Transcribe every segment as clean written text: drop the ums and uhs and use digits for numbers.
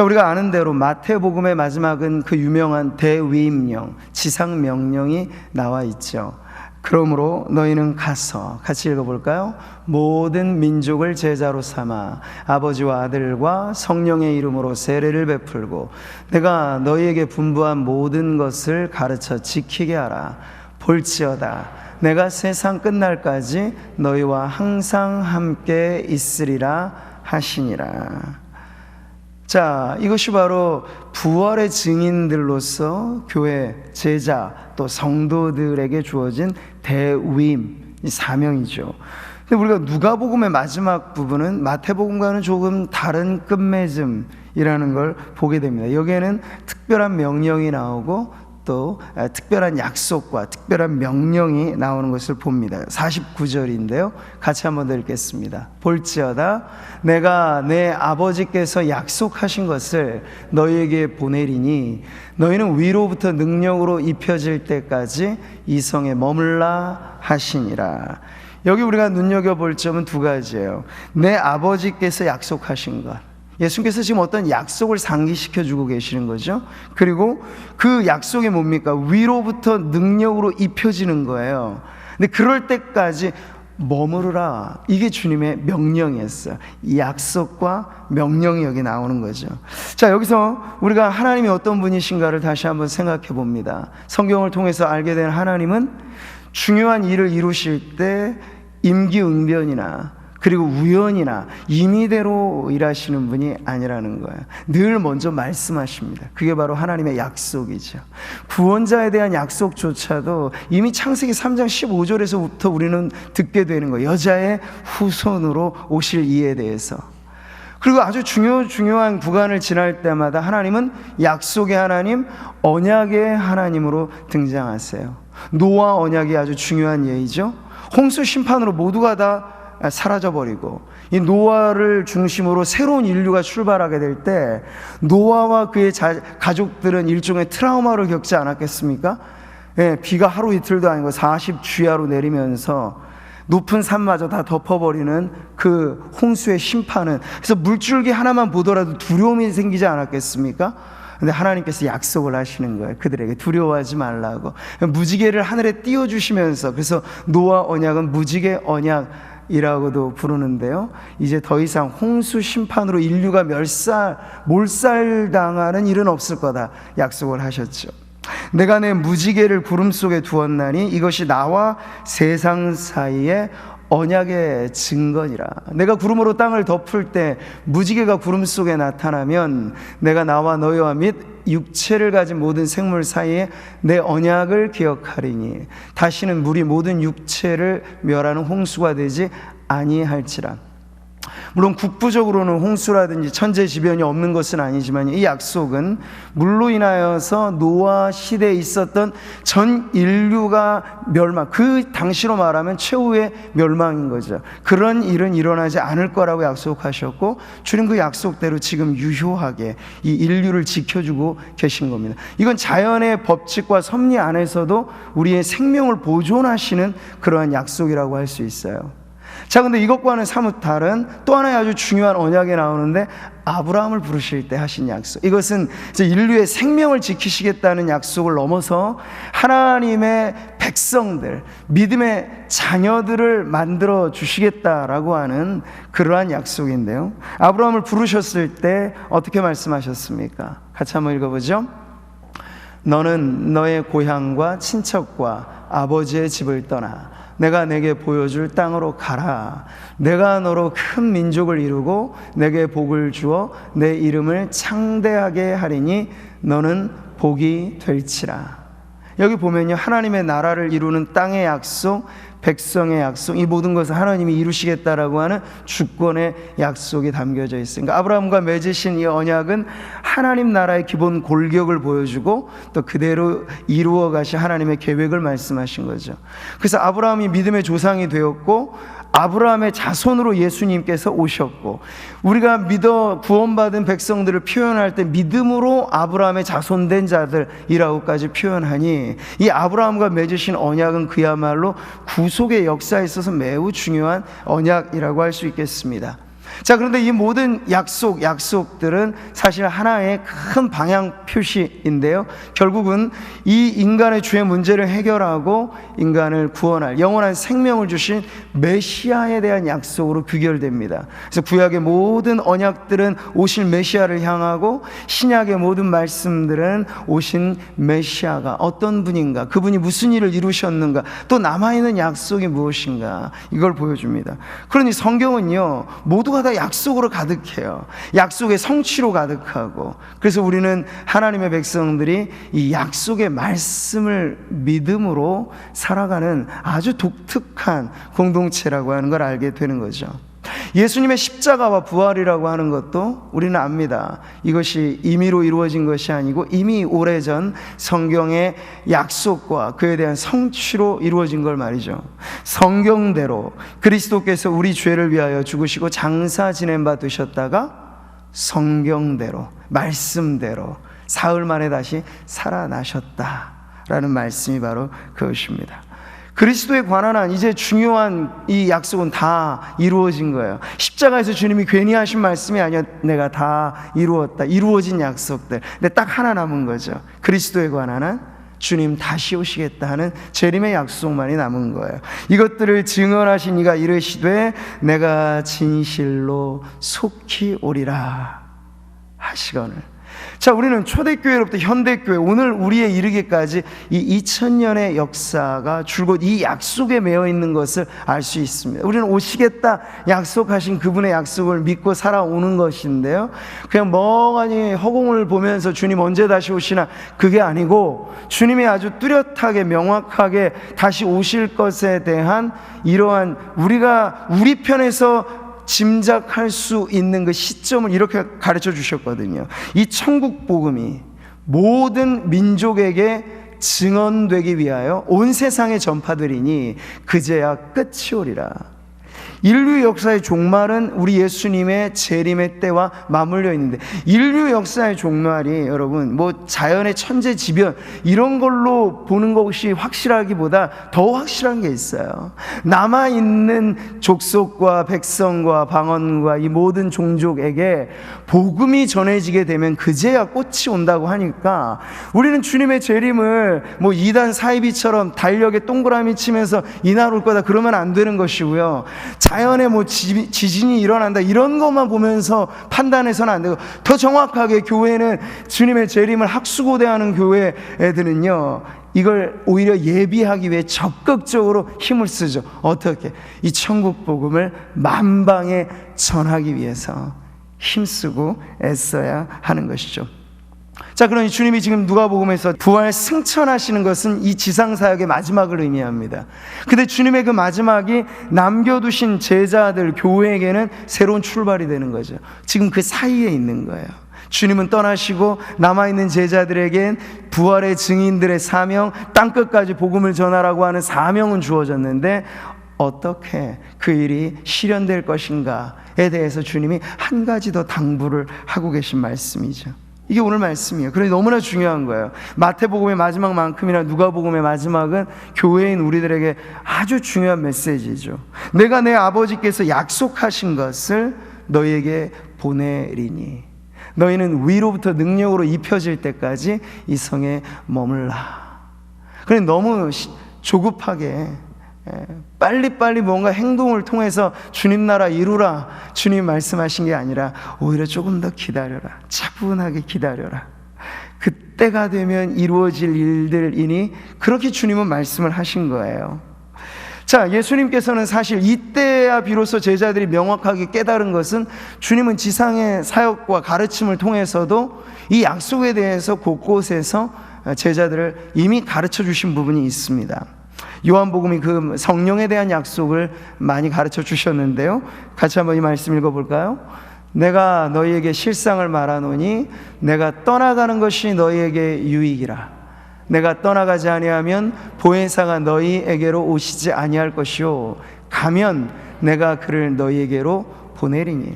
자, 우리가 아는 대로 마태복음의 마지막은 그 유명한 대위임령, 지상명령이 나와 있죠. 그러므로 너희는 가서, 같이 읽어볼까요? 모든 민족을 제자로 삼아 아버지와 아들과 성령의 이름으로 세례를 베풀고 내가 너희에게 분부한 모든 것을 가르쳐 지키게 하라. 볼지어다 내가 세상 끝날까지 너희와 항상 함께 있으리라 하시니라. 자, 이것이 바로 부활의 증인들로서 교회, 제자, 또 성도들에게 주어진 대위임, 이 사명이죠. 근데 우리가 누가복음의 마지막 부분은 마태복음과는 조금 다른 끝맺음이라는 걸 보게 됩니다. 여기에는 특별한 명령이 나오고 또 특별한 약속과 특별한 명령이 나오는 것을 봅니다. 49절인데요 같이 한번 더 읽겠습니다. 볼지어다 내가 내 아버지께서 약속하신 것을 너희에게 보내리니 너희는 위로부터 능력으로 입혀질 때까지 이 성에 머물라 하시니라. 여기 우리가 눈여겨볼 점은 두 가지예요. 내 아버지께서 약속하신 것, 예수님께서 지금 어떤 약속을 상기시켜 주고 계시는 거죠. 그리고 그 약속이 뭡니까? 위로부터 능력으로 입혀지는 거예요. 근데 그럴 때까지 머무르라, 이게 주님의 명령이었어요. 이 약속과 명령이 여기 나오는 거죠. 자, 여기서 우리가 하나님이 어떤 분이신가를 다시 한번 생각해 봅니다. 성경을 통해서 알게 된 하나님은 중요한 일을 이루실 때 임기응변이나 그리고 우연이나 임의대로 일하시는 분이 아니라는 거예요. 늘 먼저 말씀하십니다. 그게 바로 하나님의 약속이죠. 구원자에 대한 약속조차도 이미 창세기 3장 15절에서부터 우리는 듣게 되는 거예요. 여자의 후손으로 오실 이에 대해서. 그리고 아주 중요한 구간을 지날 때마다 하나님은 약속의 하나님, 언약의 하나님으로 등장하세요. 노아 언약이 아주 중요한 예이죠. 홍수 심판으로 모두가 다 사라져버리고 이 노아를 중심으로 새로운 인류가 출발하게 될 때 노아와 그의 가족들은 일종의 트라우마를 겪지 않았겠습니까? 비가 하루 이틀도 아니고 40주야로 내리면서 높은 산마저 다 덮어버리는 그 홍수의 심판은, 그래서 물줄기 하나만 보더라도 두려움이 생기지 않았겠습니까? 근데 하나님께서 약속을 하시는 거예요. 그들에게 두려워하지 말라고. 무지개를 하늘에 띄워주시면서, 그래서 노아 언약은 무지개 언약이라고도 부르는데요, 이제 더 이상 홍수 심판으로 인류가 몰살당하는 일은 없을 거다 약속을 하셨죠. 내가 내 무지개를 구름 속에 두었나니 이것이 나와 세상 사이에 언약의 증거니라. 내가 구름으로 땅을 덮을 때 무지개가 구름 속에 나타나면 내가 나와 너희와 및 육체를 가진 모든 생물 사이에 내 언약을 기억하리니 다시는 물이 모든 육체를 멸하는 홍수가 되지 아니할지라. 물론 국부적으로는 홍수라든지 천재지변이 없는 것은 아니지만 이 약속은 물로 인하여서 노아 시대에 있었던 전 인류가 멸망, 그 당시로 말하면 최후의 멸망인 거죠. 그런 일은 일어나지 않을 거라고 약속하셨고 주님 그 약속대로 지금 유효하게 이 인류를 지켜주고 계신 겁니다. 이건 자연의 법칙과 섭리 안에서도 우리의 생명을 보존하시는 그러한 약속이라고 할 수 있어요. 자, 근데 이것과는 사뭇 다른 또 하나의 아주 중요한 언약이 나오는데, 아브라함을 부르실 때 하신 약속. 이것은 이제 인류의 생명을 지키시겠다는 약속을 넘어서 하나님의 백성들, 믿음의 자녀들을 만들어 주시겠다라고 하는 그러한 약속인데요, 아브라함을 부르셨을 때 어떻게 말씀하셨습니까? 같이 한번 읽어보죠. 너는 너의 고향과 친척과 아버지의 집을 떠나 내가 내게 보여줄 땅으로 가라. 내가 너로 큰 민족을 이루고 내게 복을 주어 내 이름을 창대하게 하리니 너는 복이 될지라. 여기 보면요, 하나님의 나라를 이루는 땅의 약속, 백성의 약속, 이 모든 것을 하나님이 이루시겠다라고 하는 주권의 약속이 담겨져 있으니까 아브라함과 맺으신 이 언약은 하나님 나라의 기본 골격을 보여주고 또 그대로 이루어 가신 하나님의 계획을 말씀하신 거죠. 그래서 아브라함이 믿음의 조상이 되었고 아브라함의 자손으로 예수님께서 오셨고, 우리가 믿어 구원받은 백성들을 표현할 때 믿음으로 아브라함의 자손된 자들이라고까지 표현하니 이 아브라함과 맺으신 언약은 그야말로 구속의 역사에 있어서 매우 중요한 언약이라고 할 수 있겠습니다. 자, 그런데 이 모든 약속들은 사실 하나의 큰 방향 표시인데요. 결국은 이 인간의 죄의 문제를 해결하고 인간을 구원할 영원한 생명을 주신 메시아에 대한 약속으로 귀결됩니다. 그래서 구약의 모든 언약들은 오실 메시아를 향하고, 신약의 모든 말씀들은 오신 메시아가 어떤 분인가, 그분이 무슨 일을 이루셨는가, 또 남아있는 약속이 무엇인가, 이걸 보여줍니다. 그러니 성경은요, 모두가 다 약속으로 가득해요. 약속의 성취로 가득하고, 그래서 우리는 하나님의 백성들이 이 약속의 말씀을 믿음으로 살아가는 아주 독특한 공동체라고 하는 걸 알게 되는 거죠. 예수님의 십자가와 부활이라고 하는 것도 우리는 압니다. 이것이 임의로 이루어진 것이 아니고 이미 오래전 성경의 약속과 그에 대한 성취로 이루어진 걸 말이죠. 성경대로 그리스도께서 우리 죄를 위하여 죽으시고 장사 지낸 바 되셨다가 성경대로, 말씀대로 사흘 만에 다시 살아나셨다라는 말씀이 바로 그것입니다. 그리스도에 관한 한 이제 중요한 이 약속은 다 이루어진 거예요. 십자가에서 주님이 괜히 하신 말씀이 아니야. 내가 다 이루었다. 이루어진 약속들. 근데 딱 하나 남은 거죠. 그리스도에 관한 한 주님 다시 오시겠다 하는 재림의 약속만이 남은 거예요. 이것들을 증언하신 이가 이르시되 내가 진실로 속히 오리라 하시거늘. 자, 우리는 초대교회로부터 현대교회, 오늘 우리에 이르기까지 이 2000년의 역사가 줄곧 이 약속에 매여 있는 것을 알 수 있습니다. 우리는 오시겠다 약속하신 그분의 약속을 믿고 살아오는 것인데요, 그냥 멍하니 허공을 보면서 주님 언제 다시 오시나, 그게 아니고 주님이 아주 뚜렷하게 명확하게 다시 오실 것에 대한 이러한 우리가 우리 편에서 짐작할 수 있는 그 시점을 이렇게 가르쳐 주셨거든요. 이 천국 복음이 모든 민족에게 증언되기 위하여 온 세상에 전파되리니 그제야 끝이 오리라. 인류 역사의 종말은 우리 예수님의 재림의 때와 맞물려 있는데, 인류 역사의 종말이 여러분 뭐 자연의 천재지변 이런 걸로 보는 것이 확실하기보다 더 확실한 게 있어요. 남아있는 족속과 백성과 방언과 이 모든 종족에게 복음이 전해지게 되면 그제야 꽃이 온다고 하니까, 우리는 주님의 재림을 뭐 이단 사이비처럼 달력에 동그라미 치면서 이날 올 거다 그러면 안 되는 것이고요, 자연에 뭐 지진이 일어난다 이런 것만 보면서 판단해서는 안 되고, 더 정확하게 교회는 주님의 재림을 학수고대하는 교회 애들은요, 이걸 오히려 예비하기 위해 적극적으로 힘을 쓰죠. 어떻게? 이 천국 복음을 만방에 전하기 위해서 힘쓰고 애써야 하는 것이죠. 자, 그러니 주님이 지금 누가복음에서 부활 승천하시는 것은 이 지상사역의 마지막을 의미합니다. 근데 주님의 그 마지막이 남겨두신 제자들, 교회에게는 새로운 출발이 되는 거죠. 지금 그 사이에 있는 거예요. 주님은 떠나시고 남아있는 제자들에겐 부활의 증인들의 사명, 땅끝까지 복음을 전하라고 하는 사명은 주어졌는데, 어떻게 그 일이 실현될 것인가에 대해서 주님이 한 가지 더 당부를 하고 계신 말씀이죠. 이게 오늘 말씀이에요. 그래서 너무나 중요한 거예요. 마태복음의 마지막만큼이나 누가복음의 마지막은 교회인 우리들에게 아주 중요한 메시지죠. 내가 내 아버지께서 약속하신 것을 너희에게 보내리니 너희는 위로부터 능력으로 입혀질 때까지 이 성에 머물라. 그래, 너무 조급하게 빨리빨리 뭔가 행동을 통해서 주님 나라 이루라, 주님 말씀하신 게 아니라 오히려 조금 더 기다려라, 차분하게 기다려라, 그때가 되면 이루어질 일들이니, 그렇게 주님은 말씀을 하신 거예요. 자, 예수님께서는 사실 이때야 비로소 제자들이 명확하게 깨달은 것은, 주님은 지상의 사역과 가르침을 통해서도 이 약속에 대해서 곳곳에서 제자들을 이미 가르쳐 주신 부분이 있습니다. 요한복음이 그 성령에 대한 약속을 많이 가르쳐 주셨는데요, 같이 한번 이 말씀 읽어볼까요? 내가 너희에게 실상을 말하노니 내가 떠나가는 것이 너희에게 유익이라. 내가 떠나가지 아니하면 보혜사가 너희에게로 오시지 아니할 것이요 가면 내가 그를 너희에게로 보내리니.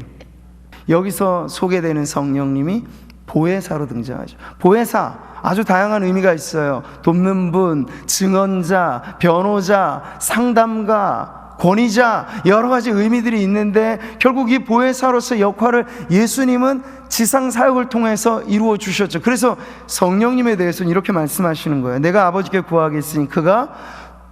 여기서 소개되는 성령님이 보혜사로 등장하죠. 보혜사, 아주 다양한 의미가 있어요. 돕는 분, 증언자, 변호자, 상담가, 권위자, 여러 가지 의미들이 있는데 결국 이 보혜사로서의 역할을 예수님은 지상 사역을 통해서 이루어 주셨죠. 그래서 성령님에 대해서는 이렇게 말씀하시는 거예요. 내가 아버지께 구하겠으니 그가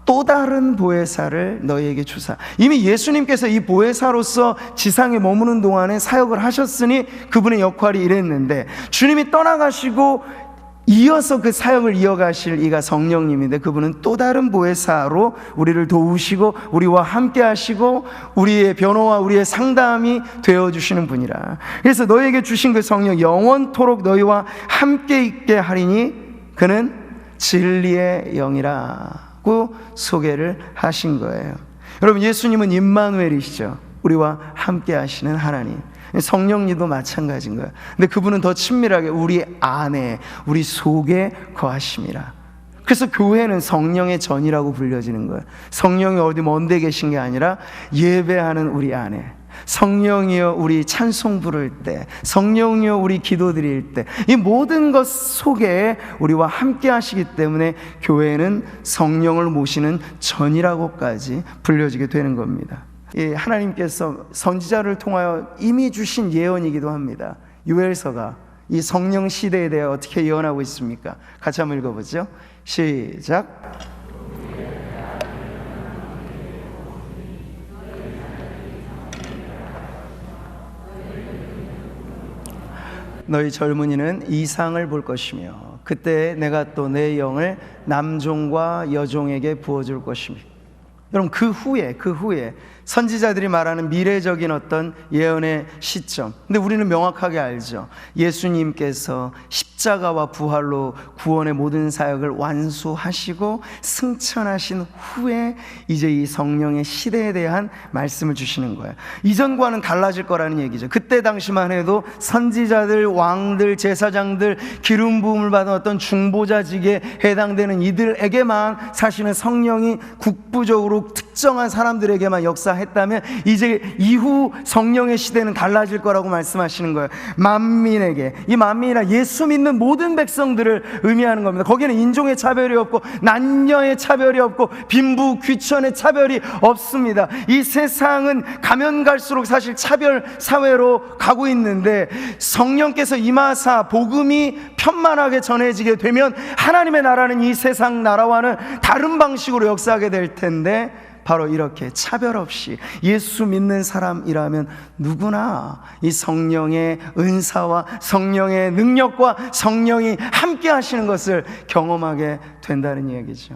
또 다른 보혜사를 너희에게 주사. 이미 예수님께서 이 보혜사로서 지상에 머무는 동안에 사역을 하셨으니 그분의 역할이 이랬는데, 주님이 떠나가시고 이어서 그 사역을 이어가실 이가 성령님인데, 그분은 또 다른 보혜사로 우리를 도우시고 우리와 함께 하시고 우리의 변호와 우리의 상담이 되어주시는 분이라. 그래서 너희에게 주신 그 성령 영원토록 너희와 함께 있게 하리니 그는 진리의 영이라고 소개를 하신 거예요. 여러분, 예수님은 임마누엘이시죠. 우리와 함께 하시는 하나님. 성령님도 마찬가지인 거예요. 근데 그분은 더 친밀하게 우리 안에, 우리 속에 거하심이라. 그래서 교회는 성령의 전이라고 불려지는 거예요. 성령이 어디 먼데 계신 게 아니라 예배하는 우리 안에, 성령이여 우리 찬송 부를 때, 성령이여 우리 기도 드릴 때, 이 모든 것 속에 우리와 함께 하시기 때문에 교회는 성령을 모시는 전이라고까지 불려지게 되는 겁니다. 하나님께서 선지자를 통하여 이미 주신 예언이기도 합니다. 요엘서가 이 성령 시대에 대해 어떻게 예언하고 있습니까? 같이 한번 읽어보죠. 시작. 너희 젊은이는 이상을 볼 것이며 그때 내가 또 내 영을 남종과 여종에게 부어줄 것이며. 여러분, 그 후에 선지자들이 말하는 미래적인 어떤 예언의 시점, 근데 우리는 명확하게 알죠. 예수님께서 십자가와 부활로 구원의 모든 사역을 완수하시고 승천하신 후에 이제 이 성령의 시대에 대한 말씀을 주시는 거예요. 이전과는 달라질 거라는 얘기죠. 그때 당시만 해도 선지자들, 왕들, 제사장들, 기름 부음을 받은 어떤 중보자직에 해당되는 이들에게만 사실은 성령이 국부적으로 특정한 사람들에게만 역사했다면, 이제 이후 성령의 시대는 달라질 거라고 말씀하시는 거예요. 만민에게, 이 만민이나 예수 믿는 모든 백성들을 의미하는 겁니다. 거기는 인종의 차별이 없고 남녀의 차별이 없고 빈부 귀천의 차별이 없습니다. 이 세상은 가면 갈수록 사실 차별 사회로 가고 있는데, 성령께서 임하사 복음이 편만하게 전해지게 되면 하나님의 나라는 이 세상 나라와는 다른 방식으로 역사하게 될 텐데, 바로 이렇게 차별 없이 예수 믿는 사람이라면 누구나 이 성령의 은사와 성령의 능력과 성령이 함께 하시는 것을 경험하게 된다는 얘기죠.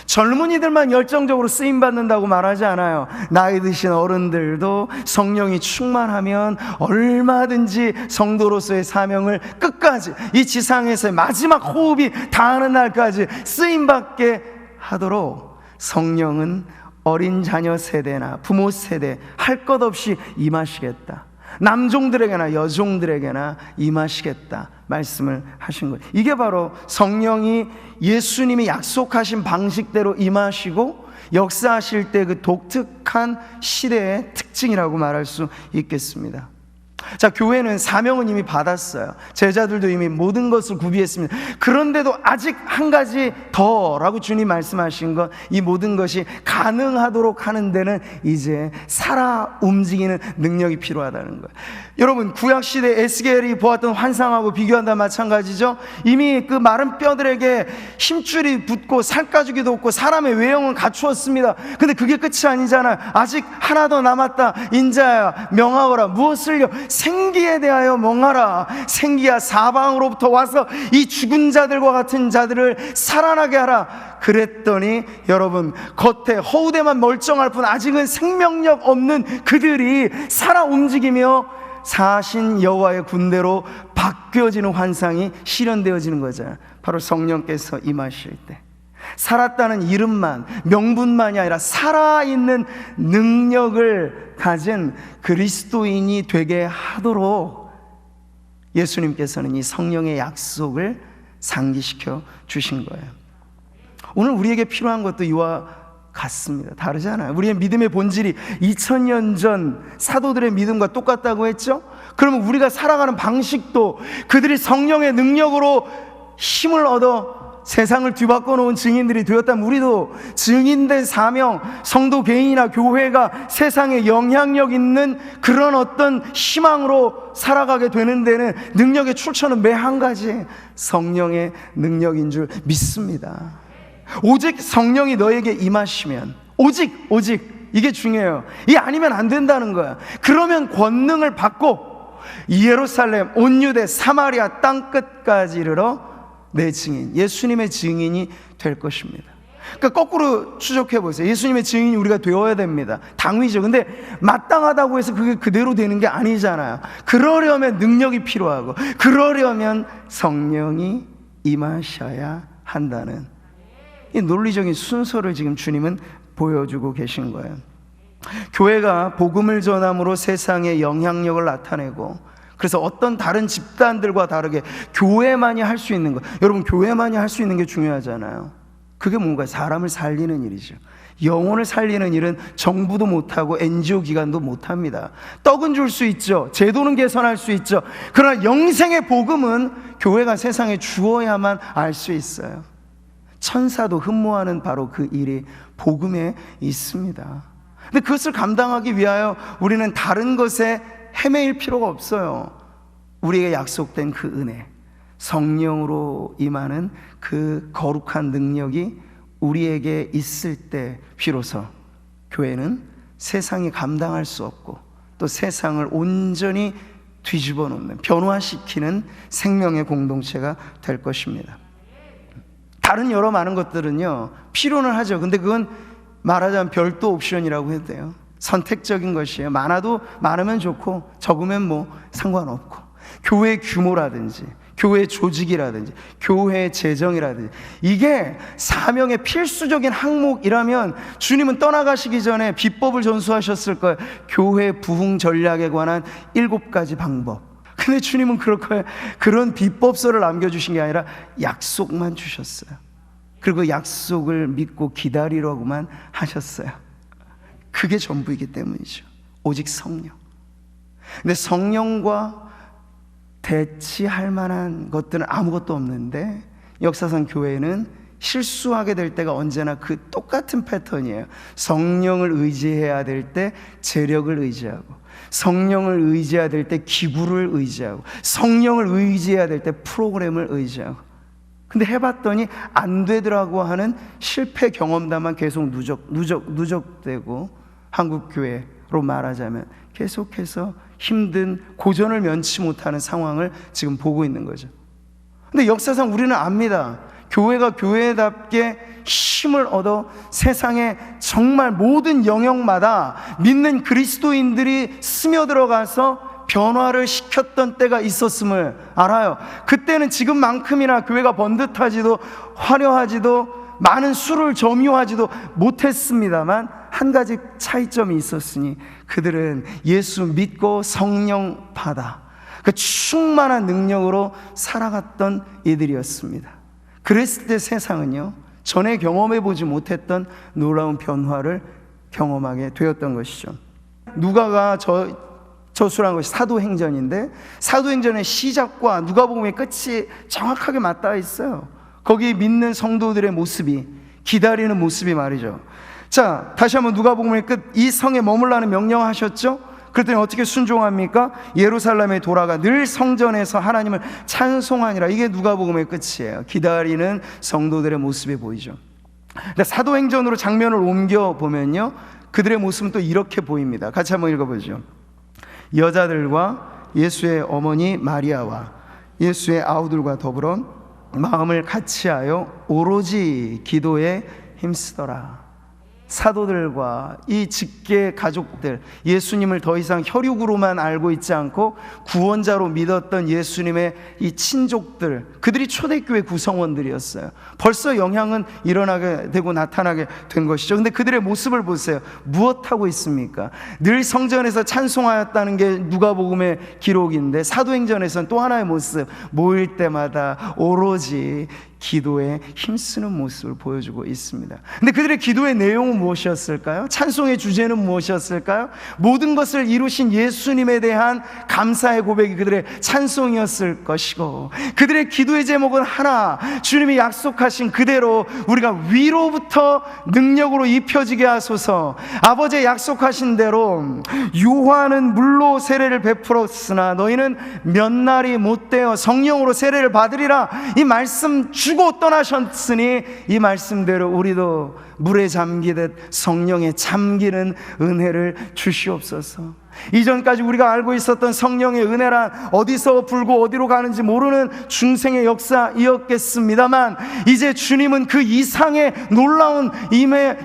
젊은이들만 열정적으로 쓰임받는다고 말하지 않아요. 나이 드신 어른들도 성령이 충만하면 얼마든지 성도로서의 사명을 끝까지, 이 지상에서의 마지막 호흡이 다하는 날까지 쓰임받게 하도록 성령은 어린 자녀 세대나 부모 세대 할 것 없이 임하시겠다. 남종들에게나 여종들에게나 임하시겠다 말씀을 하신 거예요. 이게 바로 성령이 예수님이 약속하신 방식대로 임하시고 역사하실 때 그 독특한 시대의 특징이라고 말할 수 있겠습니다. 자, 교회는 사명은 이미 받았어요. 제자들도 이미 모든 것을 구비했습니다. 그런데도 아직 한 가지 더라고 주님 말씀하신 것, 이 모든 것이 가능하도록 하는 데는 이제 살아 움직이는 능력이 필요하다는 거예요. 여러분, 구약시대 에스겔이 보았던 환상하고 비교한다면 마찬가지죠. 이미 그 마른 뼈들에게 힘줄이 붙고 살가죽이 돋고 사람의 외형은 갖추었습니다. 근데 그게 끝이 아니잖아요. 아직 하나 더 남았다. 인자야 명하거라. 무엇을요? 생기에 대하여 멍하라. 생기야 사방으로부터 와서 이 죽은 자들과 같은 자들을 살아나게 하라. 그랬더니 여러분, 겉에 허우대만 멀쩡할 뿐 아직은 생명력 없는 그들이 살아 움직이며 사신 여호와의 군대로 바뀌어지는 환상이 실현되어지는 거죠. 바로 성령께서 임하실 때 살았다는 이름만, 명분만이 아니라 살아있는 능력을 가진 그리스도인이 되게 하도록 예수님께서는 이 성령의 약속을 상기시켜 주신 거예요. 오늘 우리에게 필요한 것도 이와 같습니다. 다르잖아요. 우리의 믿음의 본질이 2000년 전 사도들의 믿음과 똑같다고 했죠? 그러면 우리가 살아가는 방식도 그들이 성령의 능력으로 힘을 얻어 세상을 뒤바꿔 놓은 증인들이 되었다면 우리도 증인된 사명, 성도 개인이나 교회가 세상에 영향력 있는 그런 어떤 희망으로 살아가게 되는 데는 능력의 출처는 매 한 가지, 성령의 능력인 줄 믿습니다. 오직 성령이 너에게 임하시면, 오직 이게 중요해요. 이게 아니면 안 된다는 거야. 그러면 권능을 받고 예루살렘, 온 유대, 사마리아 땅끝까지 이르러 내 증인, 예수님의 증인이 될 것입니다. 그러니까 거꾸로 추적해 보세요. 예수님의 증인이 우리가 되어야 됩니다. 당위죠. 근데 마땅하다고 해서 그게 그대로 되는 게 아니잖아요. 그러려면 능력이 필요하고, 그러려면 성령이 임하셔야 한다는 이 논리적인 순서를 지금 주님은 보여주고 계신 거예요. 교회가 복음을 전함으로 세상에 영향력을 나타내고, 그래서 어떤 다른 집단들과 다르게 교회만이 할 수 있는 것, 여러분 교회만이 할 수 있는 게 중요하잖아요. 그게 뭔가 사람을 살리는 일이죠. 영혼을 살리는 일은 정부도 못하고 NGO 기관도 못합니다. 떡은 줄 수 있죠, 제도는 개선할 수 있죠. 그러나 영생의 복음은 교회가 세상에 주어야만 알 수 있어요. 천사도 흠모하는 바로 그 일이 복음에 있습니다. 근데 그것을 감당하기 위하여 우리는 다른 것에 헤매일 필요가 없어요. 우리에게 약속된 그 은혜, 성령으로 임하는 그 거룩한 능력이 우리에게 있을 때 비로소 교회는 세상이 감당할 수 없고 또 세상을 온전히 뒤집어 놓는, 변화시키는 생명의 공동체가 될 것입니다. 다른 여러 많은 것들은요 필요는 하죠. 근데 그건 말하자면 별도 옵션이라고 해도 돼요. 선택적인 것이에요. 많으면 좋고 적으면 뭐 상관없고, 교회 규모라든지 교회 조직이라든지 교회 재정이라든지 이게 사명의 필수적인 항목이라면 주님은 떠나가시기 전에 비법을 전수하셨을 거예요. 교회 부흥 전략에 관한 7가지 방법. 근데 주님은 그런 비법서를 남겨주신 게 아니라 약속만 주셨어요. 그리고 약속을 믿고 기다리라고만 하셨어요. 그게 전부이기 때문이죠. 오직 성령. 근데 성령과 대치할 만한 것들은 아무것도 없는데, 역사상 교회는 실수하게 될 때가 언제나 그 똑같은 패턴이에요. 성령을 의지해야 될 때 재력을 의지하고, 성령을 의지해야 될 때 기구를 의지하고, 성령을 의지해야 될 때 프로그램을 의지하고. 근데 해봤더니 안 되더라고 하는 실패 경험담만 계속 누적되고, 한국교회로 말하자면 계속해서 힘든 고전을 면치 못하는 상황을 지금 보고 있는 거죠. 근데 역사상 우리는 압니다. 교회가 교회답게 힘을 얻어 세상의 정말 모든 영역마다 믿는 그리스도인들이 스며들어가서 변화를 시켰던 때가 있었음을 알아요. 그때는 지금만큼이나 교회가 번듯하지도 화려하지도 많은 수를 점유하지도 못했습니다만 한 가지 차이점이 있었으니, 그들은 예수 믿고 성령 받아 그 충만한 능력으로 살아갔던 이들이었습니다. 그랬을 때 세상은요 전에 경험해보지 못했던 놀라운 변화를 경험하게 되었던 것이죠. 누가가 저술한 것이 사도행전인데, 사도행전의 시작과 누가복음의 끝이 정확하게 맞닿아 있어요. 거기 믿는 성도들의 모습이, 기다리는 모습이 말이죠. 자, 다시 한번 누가복음의 끝, 이 성에 머물라는 명령하셨죠? 그랬더니 어떻게 순종합니까? 예루살렘에 돌아가 늘 성전에서 하나님을 찬송하니라. 이게 누가복음의 끝이에요. 기다리는 성도들의 모습이 보이죠. 근데 사도행전으로 장면을 옮겨 보면요 그들의 모습은 또 이렇게 보입니다. 같이 한번 읽어보죠. 여자들과 예수의 어머니 마리아와 예수의 아우들과 더불어 마음을 같이하여 오로지 기도에 힘쓰더라. 사도들과 이 직계 가족들, 예수님을 더 이상 혈육으로만 알고 있지 않고 구원자로 믿었던 예수님의 이 친족들, 그들이 초대교회 구성원들이었어요. 벌써 영향은 일어나게 되고 나타나게 된 것이죠. 근데 그들의 모습을 보세요. 무엇하고 있습니까? 늘 성전에서 찬송하였다는 게 누가복음의 기록인데, 사도행전에서는 또 하나의 모습, 모일 때마다 오로지 기도에 힘쓰는 모습을 보여주고 있습니다. 근데 그들의 기도의 내용은 무엇이었을까요? 찬송의 주제는 무엇이었을까요? 모든 것을 이루신 예수님에 대한 감사의 고백이 그들의 찬송이었을 것이고, 그들의 기도의 제목은 하나, 주님이 약속하신 그대로 우리가 위로부터 능력으로 입혀지게 하소서. 아버지의 약속하신 대로 요한은 물로 세례를 베풀었으나 너희는 몇 날이 못되어 성령으로 세례를 받으리라. 이 말씀 주고 떠나셨으니 이 말씀대로 우리도 물에 잠기듯 성령에 잠기는 은혜를 주시옵소서. 이전까지 우리가 알고 있었던 성령의 은혜란 어디서 불고 어디로 가는지 모르는 중생의 역사이었겠습니다만, 이제 주님은 그 이상의 놀라운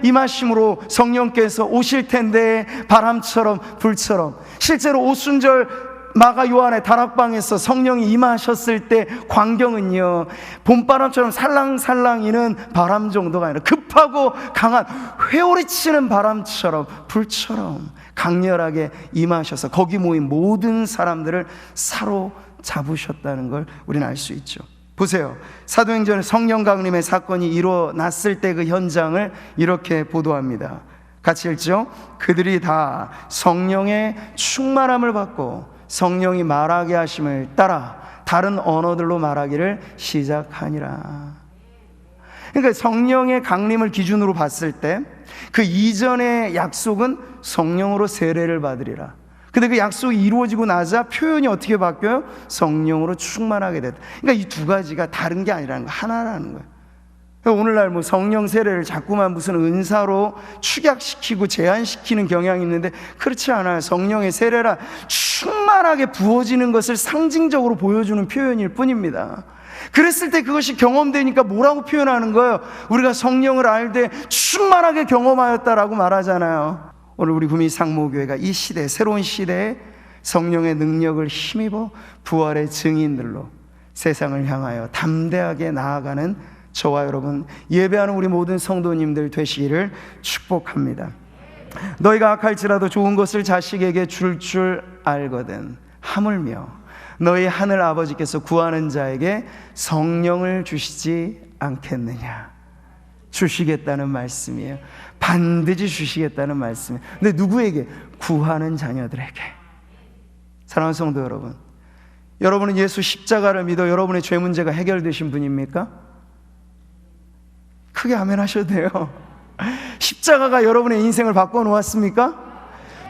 임하심으로 성령께서 오실 텐데, 바람처럼 불처럼. 실제로 오순절 마가 요한의 다락방에서 성령이 임하셨을 때 광경은요, 봄바람처럼 살랑살랑 이는 바람 정도가 아니라 급하고 강한 회오리치는 바람처럼 불처럼 강렬하게 임하셔서 거기 모인 모든 사람들을 사로잡으셨다는 걸 우리는 알 수 있죠. 보세요, 사도행전의 성령 강림의 사건이 일어났을 때 그 현장을 이렇게 보도합니다. 같이 읽죠. 그들이 다 성령의 충만함을 받고 성령이 말하게 하심을 따라 다른 언어들로 말하기를 시작하니라. 그러니까 성령의 강림을 기준으로 봤을 때 그 이전의 약속은 성령으로 세례를 받으리라. 근데 그 약속이 이루어지고 나자 표현이 어떻게 바뀌어요? 성령으로 충만하게 됐다. 그러니까 이 두 가지가 다른 게 아니라는 거, 하나라는 거예요. 오늘날 뭐 성령 세례를 자꾸만 무슨 은사로 축약시키고 제한시키는 경향이 있는데, 그렇지 않아요. 성령의 세례라 충만하게 부어지는 것을 상징적으로 보여주는 표현일 뿐입니다. 그랬을 때 그것이 경험되니까 뭐라고 표현하는 거예요? 우리가 성령을 알되 충만하게 경험하였다라고 말하잖아요. 오늘 우리 구미 상모교회가 이 시대, 새로운 시대에 성령의 능력을 힘입어 부활의 증인들로 세상을 향하여 담대하게 나아가는 저와 여러분, 예배하는 우리 모든 성도님들 되시기를 축복합니다. 너희가 악할지라도 좋은 것을 자식에게 줄 알거든 하물며 너희 하늘 아버지께서 구하는 자에게 성령을 주시지 않겠느냐. 주시겠다는 말씀이에요. 반드시 주시겠다는 말씀이에요. 근데 누구에게? 구하는 자녀들에게. 사랑하는 성도 여러분, 여러분은 예수 십자가를 믿어 여러분의 죄 문제가 해결되신 분입니까? 크게 아멘 하셔도 돼요. 십자가가 여러분의 인생을 바꿔놓았습니까?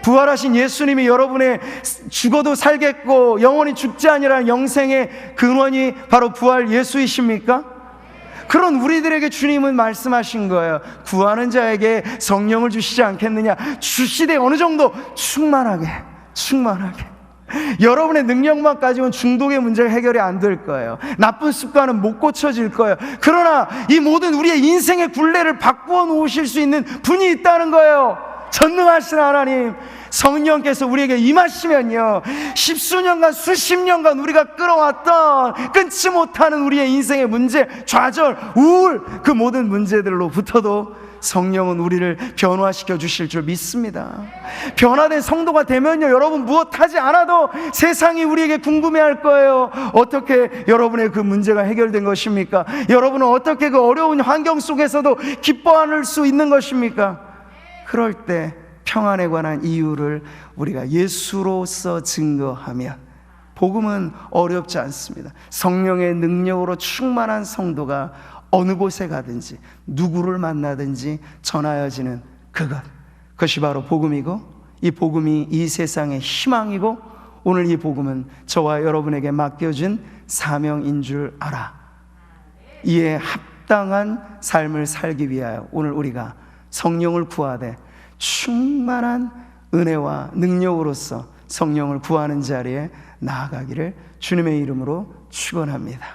부활하신 예수님이 여러분의 죽어도 살겠고 영원히 죽지 아니라는 영생의 근원이 바로 부활 예수이십니까? 그런 우리들에게 주님은 말씀하신 거예요. 구하는 자에게 성령을 주시지 않겠느냐. 주시되 어느 정도? 충만하게. 여러분의 능력만 가지고는 중독의 문제가 해결이 안 될 거예요. 나쁜 습관은 못 고쳐질 거예요. 그러나 이 모든 우리의 인생의 굴레를 바꾸어 놓으실 수 있는 분이 있다는 거예요. 전능하신 하나님, 성령께서 우리에게 임하시면요, 십수년간 수십 년간 우리가 끌어왔던 끊지 못하는 우리의 인생의 문제, 좌절, 우울, 그 모든 문제들로부터도 성령은 우리를 변화시켜 주실 줄 믿습니다. 변화된 성도가 되면요, 여러분 무엇하지 않아도 세상이 우리에게 궁금해할 거예요. 어떻게 여러분의 그 문제가 해결된 것입니까? 여러분은 어떻게 그 어려운 환경 속에서도 기뻐할 수 있는 것입니까? 그럴 때 평안에 관한 이유를 우리가 예수로서 증거하면 복음은 어렵지 않습니다. 성령의 능력으로 충만한 성도가 어느 곳에 가든지 누구를 만나든지 전하여지는 그것이 바로 복음이고, 이 복음이 이 세상의 희망이고, 오늘 이 복음은 저와 여러분에게 맡겨진 사명인 줄 알아. 이에 합당한 삶을 살기 위하여 오늘 우리가 성령을 구하되 충만한 은혜와 능력으로서 성령을 구하는 자리에 나아가기를 주님의 이름으로 축원합니다.